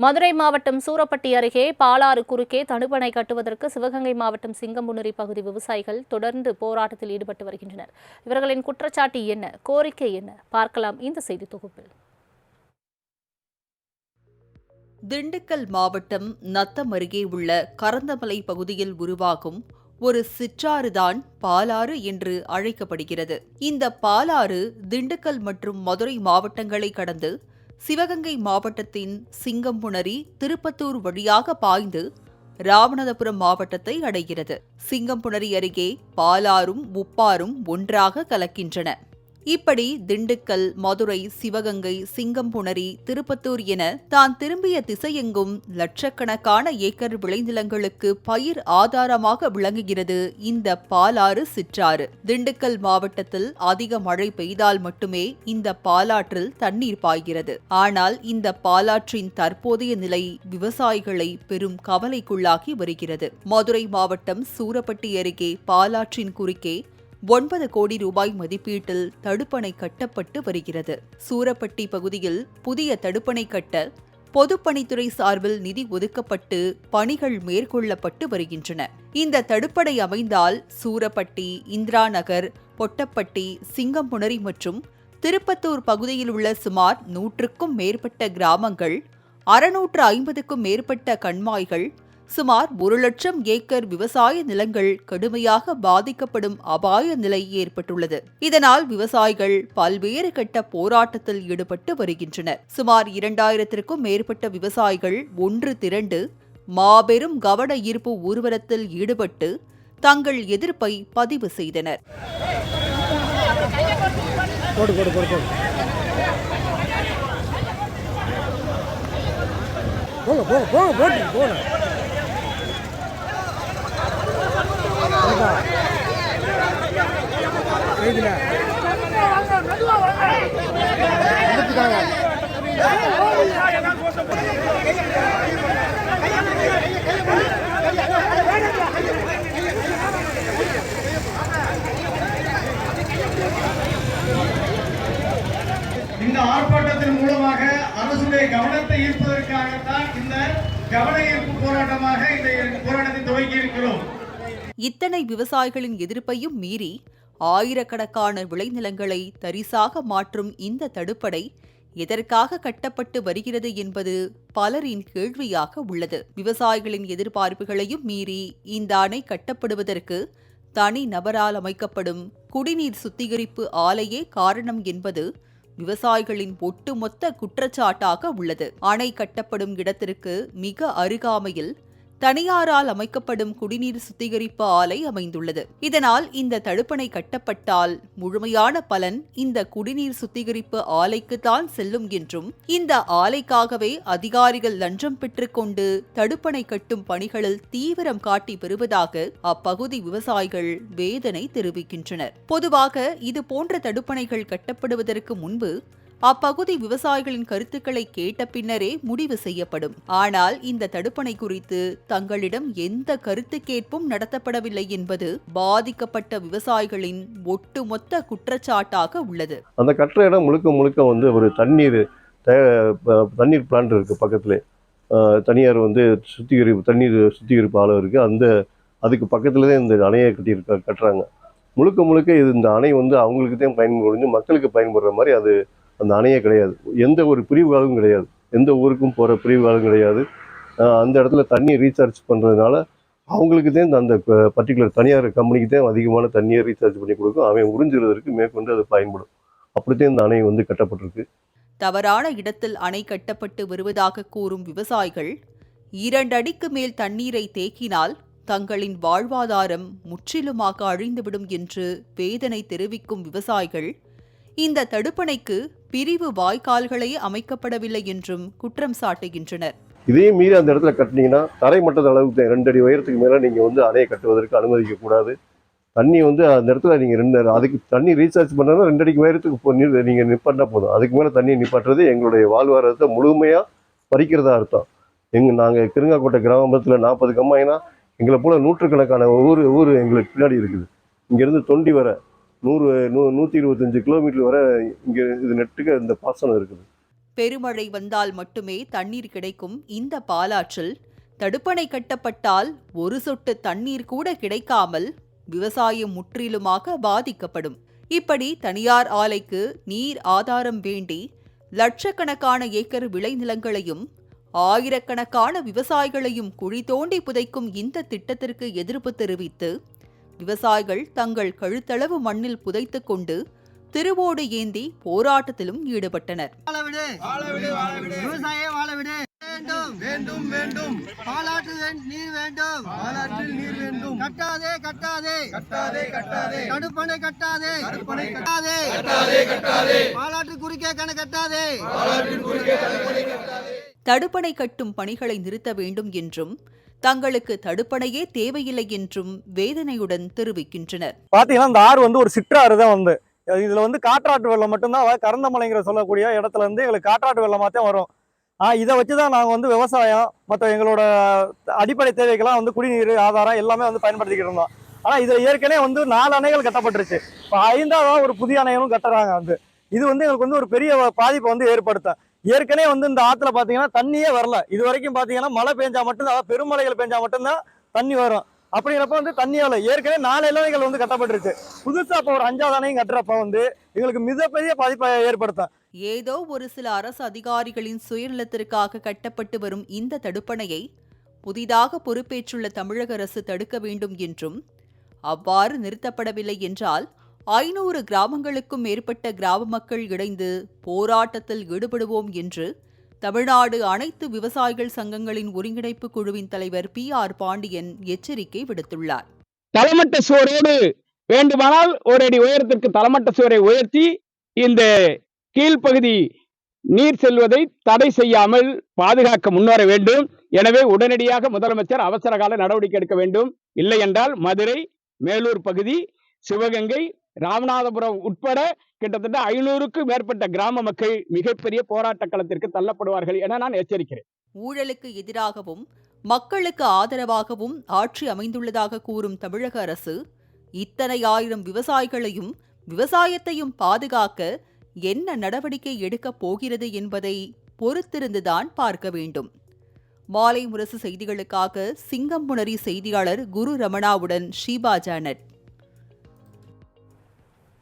மதுரை மாவட்டம் சூரப்பட்டி அருகே பாலாறு குறுக்கே தடுப்பணை கட்டுவதற்கு சிவகங்கை மாவட்டம் சிங்கம்புணரி பகுதி விவசாயிகள் தொடர்ந்து போராட்டத்தில் ஈடுபட்டு வருகின்றனர். இவர்களின் குற்றச்சாட்டு என்ன, கோரிக்கை என்ன, பார்க்கலாம் இந்த செய்தி தொகுப்பில். திண்டுக்கல் மாவட்டம் நத்தம் அருகே உள்ள கரந்தமலை பகுதியில் உருவாகும் ஒரு சிற்றாறுதான் பாலாறு என்று அழைக்கப்படுகிறது. இந்த பாலாறு திண்டுக்கல் மற்றும் மதுரை மாவட்டங்களை கடந்து சிவகங்கை மாவட்டத்தின் சிங்கம்புணரி, திருப்பத்தூர் வழியாக பாய்ந்து ராமநாதபுரம் மாவட்டத்தை அடைகிறது. சிங்கம்புணரி அருகே பாலாறும் முப்பாறும் ஒன்றாக கலக்கின்றன. இப்படி திண்டுக்கல், மதுரை, சிவகங்கை, சிங்கம்புணரி, திருப்பத்தூர் என தான் திரும்பிய திசையெங்கும் லட்சக்கணக்கான ஏக்கர் விளைநிலங்களுக்கு பயிர் ஆதாரமாக விளங்குகிறது இந்த பாலாறு சிற்றாறு. திண்டுக்கல் மாவட்டத்தில் அதிக மழை பெய்தால் மட்டுமே இந்த பாலாற்றில் தண்ணீர் பாய்கிறது. ஆனால் இந்த பாலாற்றின் தற்போதைய நிலை விவசாயிகளை பெரும் கவலைக்குள்ளாகி வருகிறது. மதுரை மாவட்டம் சூரப்பட்டி அருகே பாலாற்றின் குறுக்கே 9 கோடி ரூபாய் மதிப்பீட்டில் தடுப்பணை கட்டப்பட்டு வருகிறது. சூரப்பட்டி பகுதியில் புதிய தடுப்பணை கட்ட பொதுப்பணித்துறை சார்பில் நிதி ஒதுக்கப்பட்டு பணிகள் மேற்கொள்ளப்பட்டு வருகின்றன. இந்த தடுப்பணை அமைந்தால் சூரப்பட்டி, இந்திரா நகர், பொட்டப்பட்டி, சிங்கம்புணரி மற்றும் திருப்பத்தூர் பகுதியில் உள்ள சுமார் 100க்கும் மேற்பட்ட கிராமங்கள், 650க்கும் மேற்பட்ட கண்மாய்கள், சுமார் 1 லட்சம் ஏக்கர் விவசாய நிலங்கள் கடுமையாக பாதிக்கப்படும் அபாய நிலை ஏற்பட்டுள்ளது. இதனால் விவசாயிகள் பல்வேறு கட்ட போராட்டத்தில் ஈடுபட்டு வருகின்றனர். சுமார் 2000க்கும் மேற்பட்ட விவசாயிகள் ஒன்று திரண்டு மாபெரும் கவன ஈர்ப்பு ஊர்வலத்தில் ஈடுபட்டு தங்கள் எதிர்ப்பை பதிவு செய்தனர். இந்த ஆர்ப்பாட்டத்தின் மூலமாக அரசுடைய கவனத்தை ஈர்ப்பதற்காகத்தான் இந்த கவன ஈர்ப்பு போராட்டமாக இந்த போராட்டத்தை துவங்கி இருக்கிறோம். இத்தனை விவசாயிகளின் எதிர்ப்பையும் மீறி ஆயிரக்கணக்கான விளைநிலங்களை தரிசாக மாற்றும் இந்த தடுப்பணை எதற்காக கட்டப்பட்டு வருகிறது என்பது பலரின் கேள்வியாக உள்ளது. விவசாயிகளின் எதிர்பார்ப்புகளையும் மீறி இந்த அணை கட்டப்படுவதற்கு தனி நபரால் அமைக்கப்படும் குடிநீர் சுத்திகரிப்பு ஆலையே காரணம் என்பது விவசாயிகளின் ஒட்டுமொத்த குற்றச்சாட்டாக உள்ளது. அணை கட்டப்படும் இடத்திற்கு மிக அருகாமையில் தனியாரால் அமைக்கப்படும் குடிநீர் சுத்திகரிப்பு ஆலை அமைந்துள்ளது. இதனால் இந்த தடுப்பணை கட்டப்பட்டால் முழுமையான பலன் இந்த குடிநீர் சுத்திகரிப்பு ஆலைக்குத்தான் செல்லும் என்றும், இந்த ஆலைக்காகவே அதிகாரிகள் லஞ்சம் பெற்றுக்கொண்டு தடுப்பணை கட்டும் பணிகளில் தீவிரம் காட்டி வருவதாக அப்பகுதி விவசாயிகள் வேதனை தெரிவிக்கின்றனர். பொதுவாக இது போன்ற தடுப்பணைகள் கட்டப்படுவதற்கு முன்பு அப்பகுதி விவசாயிகளின் கருத்துக்களை கேட்ட பின்னரே முடிவு செய்யப்படும். ஆனால் இந்த தடுப்பணை குறித்து தங்களிடம் எந்த கருத்து கேட்பும் நடத்தப்படவில்லை என்பது பாதிக்கப்பட்ட விவசாயிகளின் ஒட்டுமொத்த குற்றச்சாட்டாக உள்ளது. அந்த கட்டுற இடம் முழுக்க ஒரு தண்ணீர் பிளான்ட் இருக்கு. பக்கத்துல தனியார் தண்ணீர் சுத்திகரிப்பு ஆலை இருக்கு. அதுக்கு பக்கத்துலதான் இந்த அணையை கட்டுறாங்க. முழுக்க இது இந்த அணை அவங்களுக்கு தான் பயன்படுது, மக்களுக்கு பயன்படுற மாதிரி அது அந்த அணையே கிடையாது. எந்த ஒரு பிரிவுகளும் கிடையாது, எந்த ஊருக்கும் போகிற பிரிவுகளும் கிடையாது. அந்த இடத்துல தண்ணி ரீசார்ஜ் பண்ணுறதுனால அவங்களுக்கு தான் அந்த பர்டிகுலர் தனியார் கம்பெனிக்கு தான் அதிகமான தண்ணியை ரீசார்ஜ் பண்ணி கொடுக்கும். அவன் உறிஞ்சுறதுக்கு மேற்கொண்டு அது பயன்படும். அப்படித்தான் இந்த அணை கட்டப்பட்டிருக்கு. தவறான இடத்தில் அணை கட்டப்பட்டு வருவதாக கூறும் விவசாயிகள் 2 அடிக்கு மேல் தண்ணீரை தேக்கினால் தங்களின் வாழ்வாதாரம் முற்றிலுமாக அழிந்துவிடும் என்று வேதனை தெரிவிக்கும் விவசாயிகள் இந்த தடுப்பணைக்கு பிரிவு வாய்க்கால்களே அமைக்கப்படவில்லை என்றும் குற்றம் சாட்டுகின்றனர். இதே மீறி அந்த இடத்துல கட்டினீங்கன்னா தரைமட்டத அளவுக்கு 2 அடி உயரத்துக்கு மேல நீங்க அணையை கட்டுவதற்கு அனுமதிக்க கூடாது. தண்ணி அந்த இடத்துல நீங்க அதுக்கு தண்ணி ரீசார்ஜ் பண்ணா 2 அடிக்கு உயரத்துக்கு நீங்க நிப்பாட்டினா போதும். அதுக்கு மேல தண்ணியை நிப்பாட்டுறது எங்களுடைய வாழ்வாதாரத்தை முழுமையா பறிக்கிறதா அர்த்தம். நாங்க கிருங்காக்கோட்டை கிராமத்துல 40 கம்மாயினா எங்களை போல நூற்றுக்கணக்கான ஊர் எங்களுக்கு பின்னாடி இருக்குது. இங்கிருந்து தொண்டி வர 125 கிலோமீட்டர் வரை இங்கே இது நெட்டுக்கு இந்த பாசனம் இருக்குது. பெருமழை வந்தால் மட்டுமே தண்ணீர் கிடைக்கும் இந்த பாலாற்றில் தடுப்பணை கட்டப்பட்டால் ஒரு சொட்டு தண்ணீர் கூட கிடைக்காமல் விவசாயம் முற்றிலுமாக பாதிக்கப்படும். இப்படி தனியார் ஆலைக்கு நீர் ஆதாரம் வேண்டி லட்சக்கணக்கான ஏக்கர் விளைநிலங்களையும் ஆயிரக்கணக்கான விவசாயிகளையும் குழி தோண்டி புதைக்கும் இந்த திட்டத்திற்கு எதிர்ப்பு தெரிவித்து விவசாயிகள் தங்கள் கழுத்தளவு மண்ணில் புதைத்துக் கொண்டு திருவோடு ஏந்தி போராட்டத்திலும் ஈடுபட்டனர். வேண்டும் வேண்டும் பாலாற்றில் நீர் வேண்டும், பாலாற்றில் நீர் வேண்டும். கட்டாதே கட்டாதே கட்டாதே கட்டாதே தடுப்பணை கட்டாதே தடுப்பணை கட்டாதே கட்டாதே கட்டாதே பாலாற்று குறுக்கே கண கட்டாதே பாலாற்றின் குறுக்கே தடுப்பணை கட்டாதே. தடுப்பணை கட்டும் பணிகளை நிறுத்த வேண்டும் என்றும் தங்களுக்கு தடுப்பணையே தேவையில்லை என்றும் வேதனையுடன் தெரிவிக்கின்றனர். பாத்தீங்கன்னா இந்த ஆறு ஒரு சிற்றாறு தான் இதுல காற்றாட்டு வெள்ளம் மட்டும்தான் கரந்தமலைங்கிற சொல்லக்கூடிய இடத்துல எங்களுக்கு காற்றாட்டு வெள்ளமாத்தான் வரும். இதை வச்சுதான் நாங்க விவசாயம் மற்ற எங்களோட அடிப்படை தேவைகள்லாம் குடிநீர் ஆதாரம் எல்லாமே பயன்படுத்திக்கிட்டு இருந்தோம். ஆனா இதுல ஏற்கனவே 4 அணைகள் கட்டப்பட்டுருச்சு. இப்போ 5ஆவது ஒரு புதிய அணைகளும் கட்டுறாங்க. இது எங்களுக்கு ஒரு பெரிய பாதிப்பை ஏற்படுத்தும். ஏற்கனவே இந்த ஆத்துல பாத்தீங்கன்னா தண்ணியே வரல. இது வரைக்கும் பாத்தீங்கன்னா மழை பெஞ்சா மட்டும்தான், பெருமழைகள் பெஞ்சா மட்டும்தான் தண்ணி வரும். அப்படிங்கிறப்ப தண்ணியால ஏற்கனவே 4 இலவைகள் கட்டப்பட்டுருச்சு. புதுசா இப்போ ஒரு 5ஆவது அணையும் கட்டுறப்ப எங்களுக்கு மிகப்பெரிய பாதிப்பை ஏற்படுத்தும். ஏதோ ஒரு சில அரசு அதிகாரிகளின் சுயநலத்திற்காக கட்டப்பட்டு வரும் இந்த தடுப்பணையை புதிதாக பொறுப்பேற்றுள்ள தமிழக அரசு தடுக்க வேண்டும் என்றும், அவ்வாறு நிறுத்தப்படவில்லை என்றால் 500 கிராமங்களுக்கும் மேற்பட்ட கிராம மக்கள் இணைந்து போராட்டத்தில் ஈடுபடுவோம் என்று தமிழ்நாடு அனைத்து விவசாயிகள் சங்கங்களின் ஒருங்கிணைப்பு குழுவின் தலைவர் PR பாண்டியன் எச்சரிக்கை விடுத்துள்ளார். தளமட்ட சுவரோடு வேண்டுமானால் ஒரு அடி உயரத்திற்கு தளமட்ட சுவரை உயர்த்தி இந்த கீழ்ப்பகுதி நீர் செல்வதை தடை செய்யாமல் பாதுகாக்க முன்வர வேண்டும். எனவே உடனடியாக முதலமைச்சர் அவசர கால நடவடிக்கை எடுக்க வேண்டும். இல்லை என்றால் மதுரை, மேலூர் பகுதி, சிவகங்கை, ராமநாதபுரம் உட்பட கிட்டத்தட்ட 500க்கும் மேற்பட்ட கிராம மக்கள் மிகப்பெரிய போராட்ட களத்திற்கு தள்ளப்படுவார்கள் என நான் எச்சரிக்கிறேன். ஊழலுக்கு எதிராகவும் மக்களுக்கு ஆதரவாகவும் ஆட்சி அமைந்துள்ளதாக கூறும் தமிழக அரசு இத்தனை ஆயிரம் விவசாயிகளையும் விவசாயத்தையும் பாதுகாக்க என்ன நடவடிக்கை எடுக்கப் போகிறது என்பதை பொறுத்திருந்துதான் பார்க்க வேண்டும். மாலை முரசு செய்திகளுக்காக சிங்கம்புணரி செய்தியாளர் குரு ரமணாவுடன் ஷீபா ஜானட்.